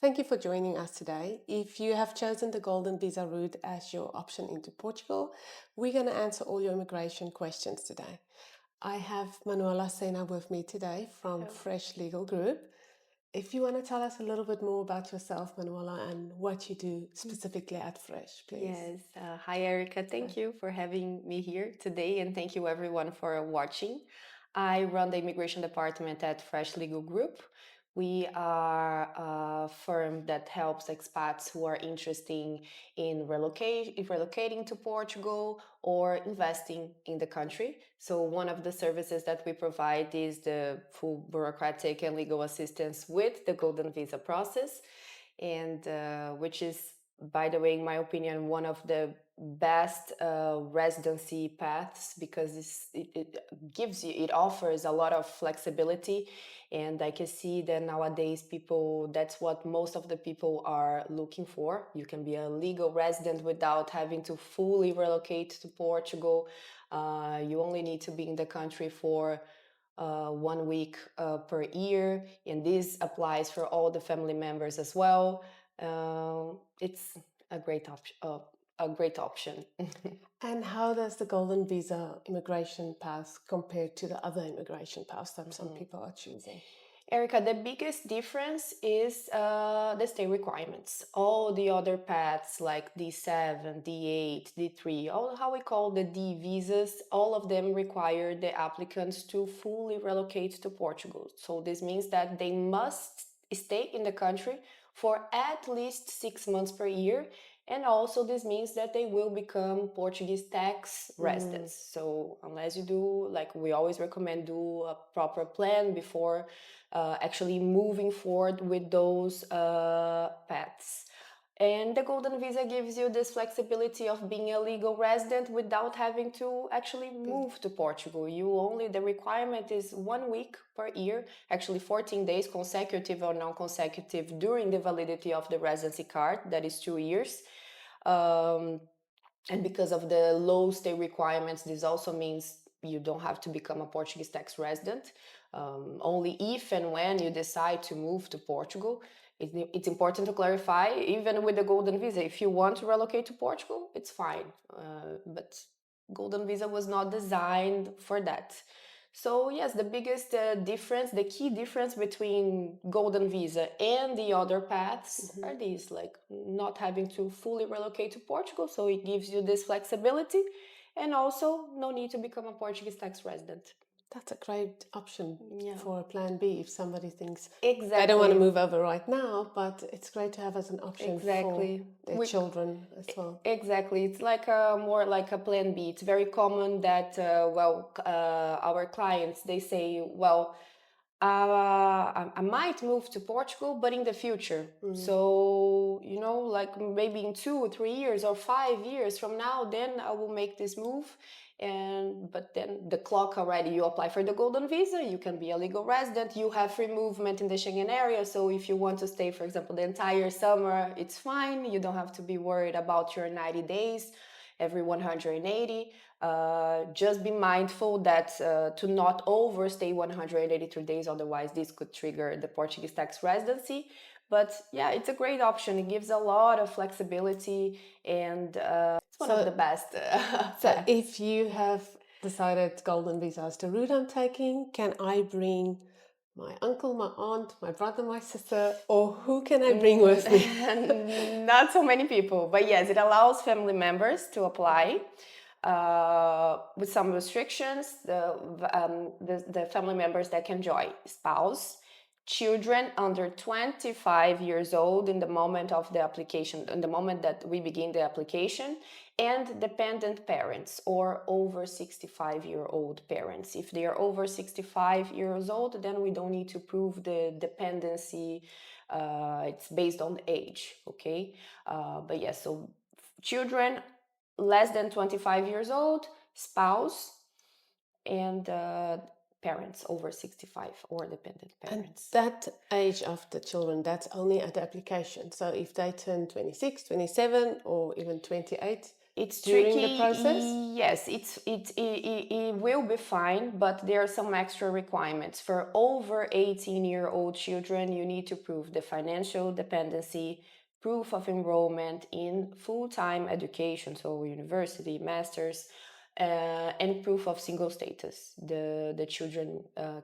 Thank you for joining us today. If you have chosen the Golden Visa route as your option into Portugal, we're going to answer all your immigration questions today. I have Manuella Sena with me today from Oh, Fresh Legal Group. If you want to tell us a little bit more about yourself, Manuela, and what you do specifically at Fresh, please. yes. Hi, Erica. Thank you for having me here today, and thank you everyone for watching. I run the immigration department at Fresh Legal Group. We are a firm that helps expats who are interested in relocating to Portugal or investing in the country. So one of the services that we provide is the full bureaucratic and legal assistance with the Golden Visa process, and which is, by the way, in my opinion, one of the best residency paths, because it gives you, it offers a lot of flexibility. And I can see that nowadays people, that's what most of the people are looking for. You can be a legal resident without having to fully relocate to Portugal. You only need to be in the country for 1 week per year, and this applies for all the family members as well. It's a great option. A great option. And how does the Golden Visa immigration path compare to the other immigration paths that some people are choosing? Erica, the biggest difference is the stay requirements. All the other paths like D7, D8, D3, all how we call the D visas, all of them require the applicants to fully relocate to Portugal. So this means that they must stay in the country for at least 6 months per year. And also this means that they will become Portuguese tax residents. So unless you do, like we always recommend, do a proper plan before actually moving forward with those paths. And the Golden Visa gives you this flexibility of being a legal resident without having to actually move to Portugal. The requirement is 1 week per year, actually 14 days consecutive or non-consecutive during the validity of the residency card, that is 2 years. And because of the low stay requirements, this also means you don't have to become a Portuguese tax resident. Only if and when you decide to move to Portugal. It's important to clarify, even with the Golden Visa, if you want to relocate to Portugal, it's fine. But Golden Visa was not designed for that. So yes, the biggest difference, the key difference between Golden Visa and the other paths are these, like not having to fully relocate to Portugal. So it gives you this flexibility, and also no need to become a Portuguese tax resident. That's a great option Yeah. for a plan B if somebody thinks Exactly. they don't want to move over right now, but it's great to have as an option Exactly. for their children as well. Exactly. It's like more like a plan B. It's very common that, our clients, they say, well, I might move to Portugal, but in the future. So, like maybe in 2 or 3 years or 5 years from now, then I will make this move. But then the clock already, you apply for the Golden Visa, you can be a legal resident, you have free movement in the Schengen area. So if you want to stay, for example, the entire summer, it's fine. You don't have to be worried about your 90 days every 180. Just be mindful that to not overstay 183 days, otherwise this could trigger the Portuguese tax residency. But yeah, it's a great option. It gives a lot of flexibility, and it's one of the best. So if you have decided Golden Visa is the route I'm taking, can I bring my uncle, my aunt, my brother, my sister, or who can I bring with me? Not so many people, but yes, it allows family members to apply with some restrictions. The family members that can join: spouse, children under 25 years old in the moment of the application, in the moment that we begin the application, and dependent parents or over 65-year-old parents. If they are over 65 years old, then we don't need to prove the dependency. It's based on age, okay? But yes, so children less than 25 years old, spouse, and parents over 65 or dependent parents. And that age of the children, that's only at the application. So if they turn 26, 27, or even 28, It's during tricky. the process? Yes, it will be fine, but there are some extra requirements. For over 18-year-old children, you need to prove the financial dependency, proof of enrollment in full-time education, so university, master's, and proof of single status. The children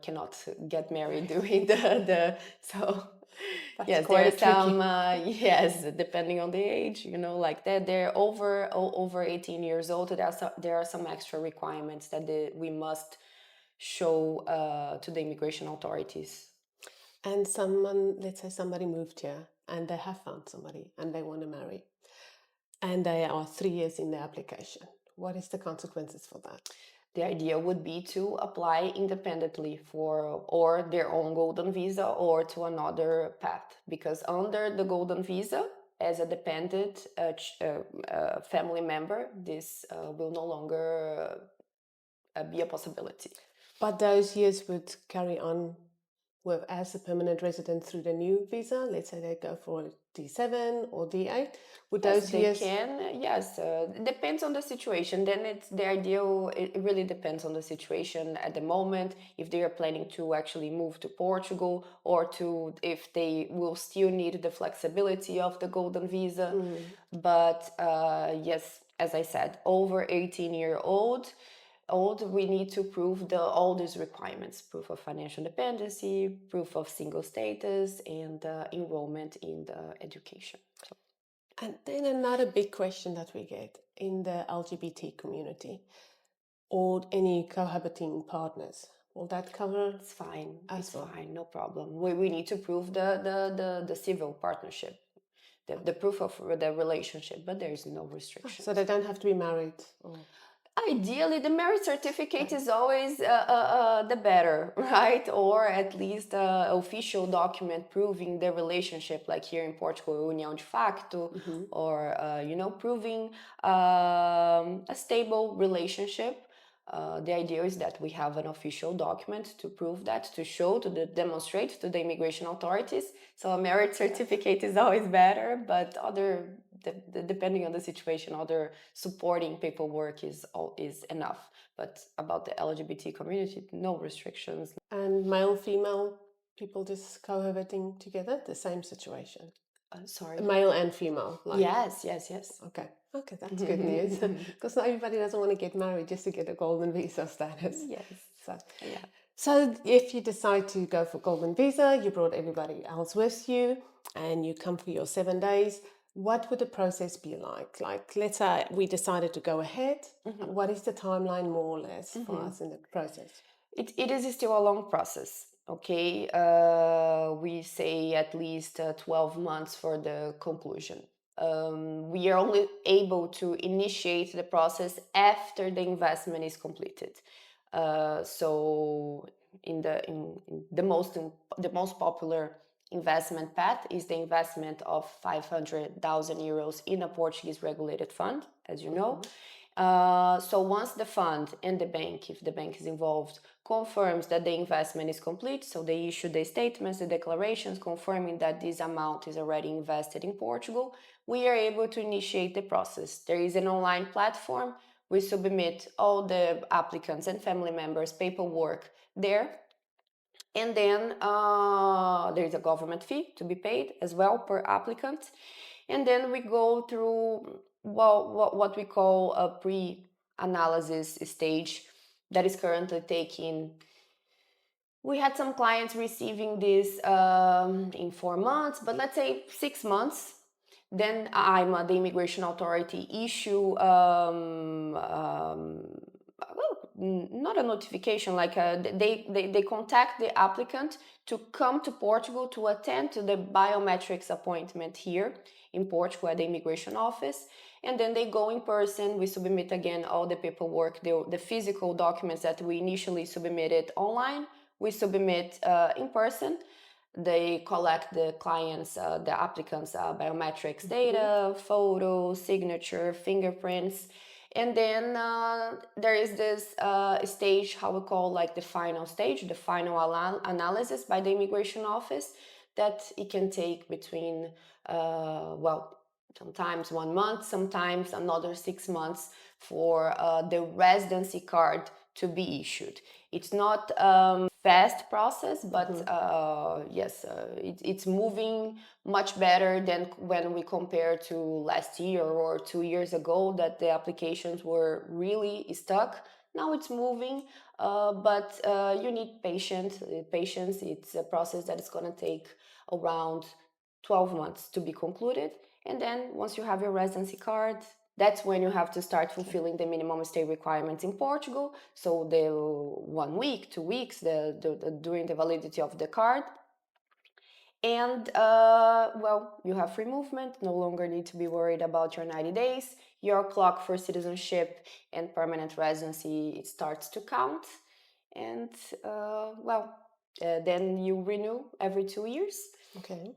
cannot get married during the so. That's Yes, quite there a are some, tricky. yes, depending on the age, like that. They're over 18 years old. There are some extra requirements that we must show to the immigration authorities. And someone, let's say somebody moved here and they have found somebody and they want to marry, and they are 3 years in the application. What is the consequences for that? The idea would be to apply independently for or their own golden visa or to another path, because under the golden visa, as a dependent family member, this will no longer be a possibility. But those years would carry on with as a permanent resident through the new visa. Let's say they go for D7 or D8. Would Yes, those they years? can. Yes, depends on the situation. Then it's the ideal. It really depends on the situation at the moment. If they are planning to actually move to Portugal, or to if they will still need the flexibility of the golden visa. But yes, as I said, over 18-year-old. We need to prove all these requirements: proof of financial dependency, proof of single status, and enrollment in the education. So. And then another big question that we get in the LGBT community, or any cohabiting partners, will that cover? It's fine. As It's well? fine. No problem. We need to prove the civil partnership, the proof of the relationship, but there is no restriction. So they don't have to be married? Or... Ideally, the marriage certificate is always the better, right? Or at least an official document proving the relationship, like here in Portugal, união de facto, or proving a stable relationship. The idea is that we have an official document to prove that, to show, demonstrate to the immigration authorities. So a marriage certificate is always better, but depending on the situation, other supporting paperwork is enough. But about the LGBT community, no restrictions. And male, female people just cohabiting together, the same situation? Sorry. Male and female? Like... Yes. Okay, that's good news. Because not everybody doesn't want to get married just to get a golden visa status. Yes. So, yeah. So if you decide to go for golden visa, you brought everybody else with you, and you come for your 7 days, what would the process be like? Like, let's say we decided to go ahead. What is the timeline, more or less, for us in the process? It is still a long process. Okay, we say at least 12 months for the conclusion. We are only able to initiate the process after the investment is completed. So in the most popular investment path is the investment of 500,000 euros in a Portuguese regulated fund, as you know. So once the fund and the bank, if the bank is involved, confirms that the investment is complete, so they issue the statements, the declarations confirming that this amount is already invested in Portugal, we are able to initiate the process. There is an online platform. We submit all the applicants and family members' paperwork there. And then there is a government fee to be paid as well per applicant. And then we go through what we call a pre-analysis stage that is currently taking. We had some clients receiving this in 4 months, but let's say 6 months. Then the immigration authority issue not a notification, like they contact the applicant to come to Portugal to attend to the biometrics appointment here in Portugal at the immigration office. And then they go in person. We submit again all the paperwork, the physical documents that we initially submitted online, we submit in person. They collect the clients, the applicants' biometrics data, photos, signature, fingerprints. And then there is this stage, how we call like the final stage, the final analysis by the immigration office, that it can take between, sometimes 1 month, sometimes another 6 months for the residency card to be issued. It's not fast process, but yes, it's moving much better than when we compare to last year or 2 years ago that the applications were really stuck. Now it's moving, but you need patience. Patience. It's a process that is going to take around 12 months to be concluded. And then once you have your residency card, that's when you have to start fulfilling the minimum stay requirements in Portugal. So the 1 week, 2 weeks, during the validity of the card. And well, you have free movement, no longer need to be worried about your 90 days. Your clock for citizenship and permanent residency, it starts to count. And well, then you renew every 2 years. Okay.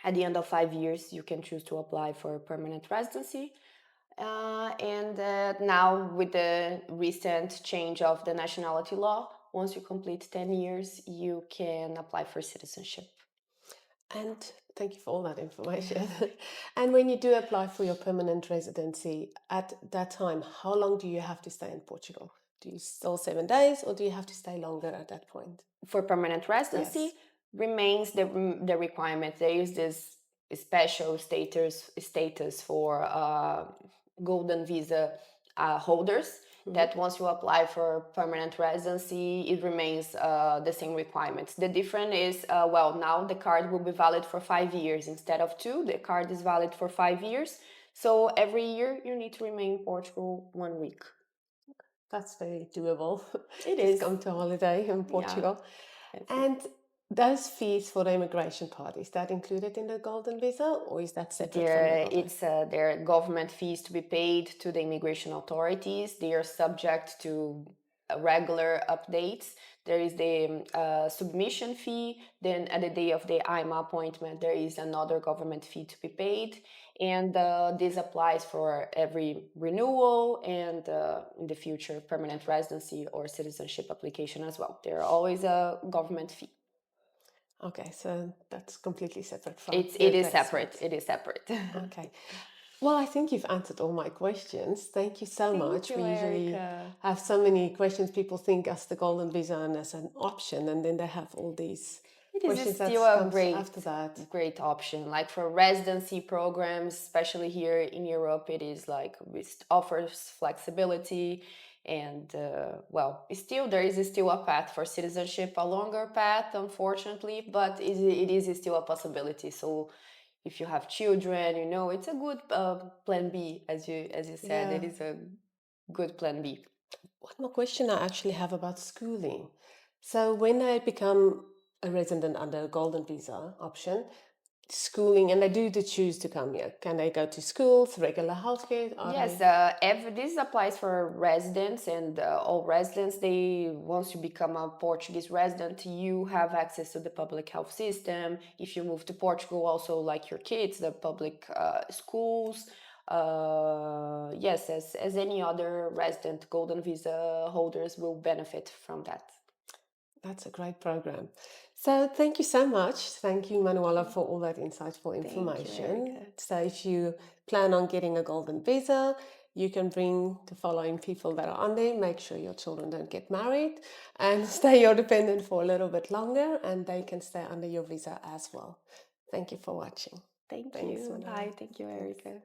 At the end of 5 years, you can choose to apply for permanent residency. And now, with the recent change of the nationality law, once you complete 10 years, you can apply for citizenship. And thank you for all that information. And when you do apply for your permanent residency, at that time, how long do you have to stay in Portugal? Do you still 7 days, or do you have to stay longer at that point? For permanent residency, Yes. remains the requirement. There is this special status for Golden Visa holders, that once you apply for permanent residency, it remains the same requirements. The difference is, well, now the card will be valid for 5 years instead of 2. The card is valid for 5 years. So every year you need to remain in Portugal 1 week. That's very doable. It Just is. come to holiday in Yeah. Portugal. And those fees for the immigration part, is that included in the Golden Visa, or is that separate from the Golden? There are government fees to be paid to the immigration authorities. They are subject to regular updates. There is the submission fee. Then at the day of the IMA appointment, there is another government fee to be paid. And this applies for every renewal and in the future permanent residency or citizenship application as well. There are always a government fee. Okay, so that's completely separate from It the is base separate. rates. It is separate. Okay. Well, I think you've answered all my questions. Thank you so Thank much. you, We usually Erica. have so many questions. People think as the Golden Visa and as an option, and then they have all these It is questions that still a comes after that. great option. Like for residency programs, especially here in Europe, it is like it offers flexibility, and well, still there is still a path for citizenship, a longer path, unfortunately, but it is still a possibility. So if you have children, you know, it's a good plan B, as you said. It Yeah. is a good plan B. One more question I actually have about schooling. So when they become a resident under a Golden Visa option, schooling, and they do to choose to come here, can they go to schools, regular healthcare? Are Yes, they? this applies for residents, and all residents. They once you become a Portuguese resident, you have access to the public health system. If you move to Portugal, also like your kids, the public schools. Yes, as any other resident, Golden Visa holders will benefit from that. That's a great program. So thank you so much. Thank you, Manuela, for all that insightful Thank you, information. Erica. So if you plan on getting a Golden Visa, you can bring the following people that are on there. Make sure your children don't get married and stay your dependent for a little bit longer, and they can stay under your visa as well. Thank you for watching. Thank Thanks, you. Manuela. Bye. Thank you, Thanks. Erica.